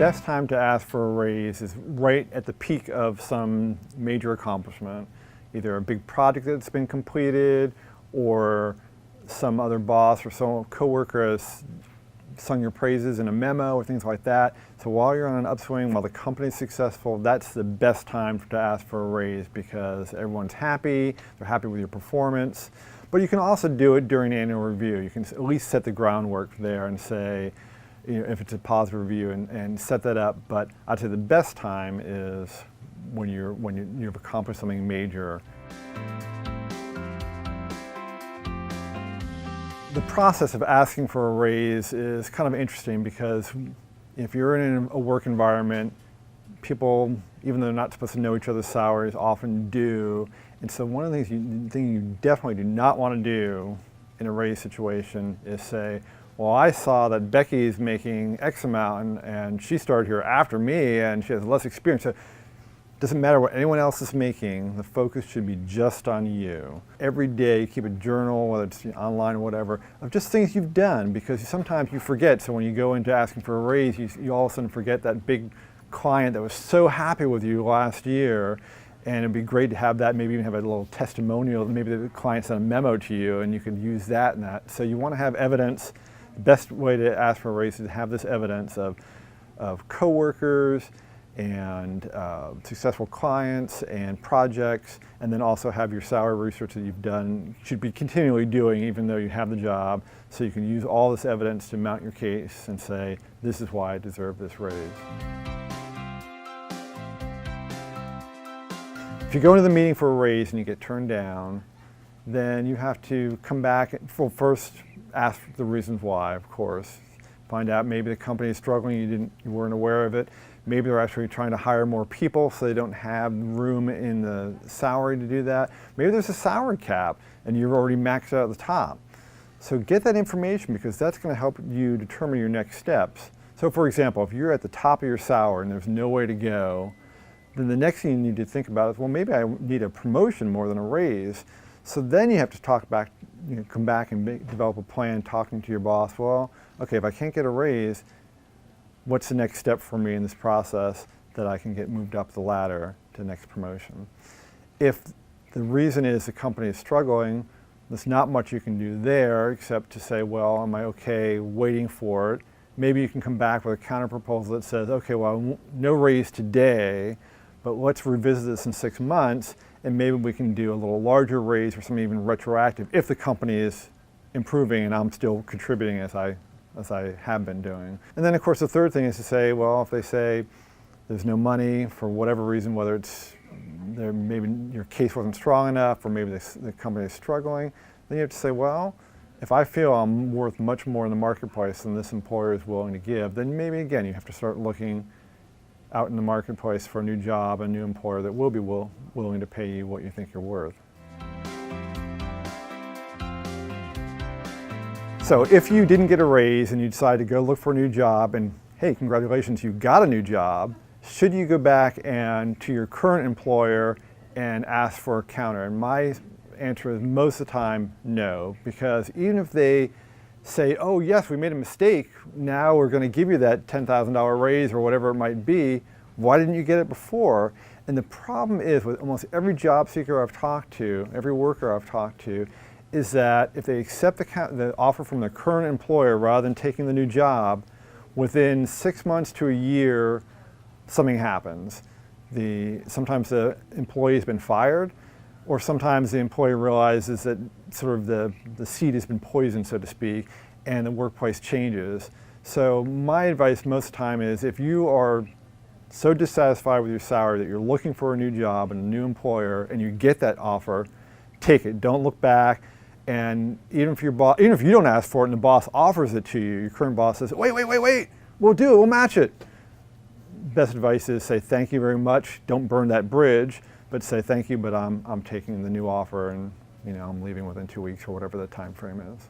best time to ask for a raise is right at the peak of some major accomplishment, either a big project that's been completed or some other boss or some coworker has sung your praises in a memo or things like that. So while you're on an upswing, while the company's successful, that's the best time to ask for a raise because everyone's happy, they're happy with your performance. But you can also do it during annual review. You can at least set the groundwork there and say, if it's a positive review and set that up. But I'd say the best time is when you've accomplished something major. The process of asking for a raise is kind of interesting because if you're in a work environment, people, even though they're not supposed to know each other's salaries, often do. And so one of the things you definitely do not want to do in a raise situation is say, well, I saw that Becky's making X amount and she started here after me and she has less experience. So it doesn't matter what anyone else is making, the focus should be just on you. Every day, keep a journal, whether it's online or whatever, of just things you've done because sometimes you forget. So when you go into asking for a raise, you all of a sudden forget that big client that was so happy with you last year. And it'd be great to have that, maybe even have a little testimonial. Maybe the client sent a memo to you and you could use that and that. So you want to have evidence. The best way to ask for a raise is to have this evidence of coworkers and successful clients and projects, and then also have your salary research that you've done, should be continually doing even though you have the job, so you can use all this evidence to mount your case and say, this is why I deserve this raise. If you go into the meeting for a raise and you get turned down, then you have to come back and first ask the reasons why, of course. Find out maybe the company is struggling, you weren't aware of it. Maybe they're actually trying to hire more people so they don't have room in the salary to do that. Maybe there's a salary cap and you're already maxed out at the top. So get that information because that's going to help you determine your next steps. So for example, if you're at the top of your salary and there's no way to go, then the next thing you need to think about is, well, maybe I need a promotion more than a raise. So then you have to come back and develop a plan, talking to your boss. Well, okay, if I can't get a raise, what's the next step for me in this process that I can get moved up the ladder to the next promotion? If the reason is the company is struggling, there's not much you can do there except to say, well, am I okay waiting for it? Maybe you can come back with a counter proposal that says, okay, well, no raise today, but let's revisit this in 6 months and maybe we can do a little larger raise or something even retroactive if the company is improving and I'm still contributing as I have been doing. And then of course the third thing is to say, well, if they say there's no money for whatever reason, whether it's maybe your case wasn't strong enough or maybe the company is struggling, then you have to say, well, if I feel I'm worth much more in the marketplace than this employer is willing to give, then maybe again you have to start looking out in the marketplace for a new job, a new employer that will be willing to pay you what you think you're worth. So if you didn't get a raise and you decide to go look for a new job and hey, congratulations, you got a new job, should you go back to your current employer and ask for a counter? And my answer is most of the time no, because even if they say, oh yes, we made a mistake, now we're going to give you that $10,000 raise or whatever it might be, why didn't you get it before? And the problem is with almost every job seeker I've talked to, every worker I've talked to, is that if they accept the offer from their current employer rather than taking the new job, within 6 months to a year, something happens. Sometimes the employee has been fired, or sometimes the employee realizes that sort of the seed has been poisoned, so to speak, and the workplace changes. So my advice most of the time is if you are so dissatisfied with your salary that you're looking for a new job and a new employer and you get that offer, take it. Don't look back. And even if you don't ask for it and the boss offers it to you, your current boss says, wait, we'll do it, we'll match it. Best advice is say thank you very much. Don't burn that bridge, but say thank you, but I'm taking the new offer and I'm leaving within 2 weeks or whatever the time frame is.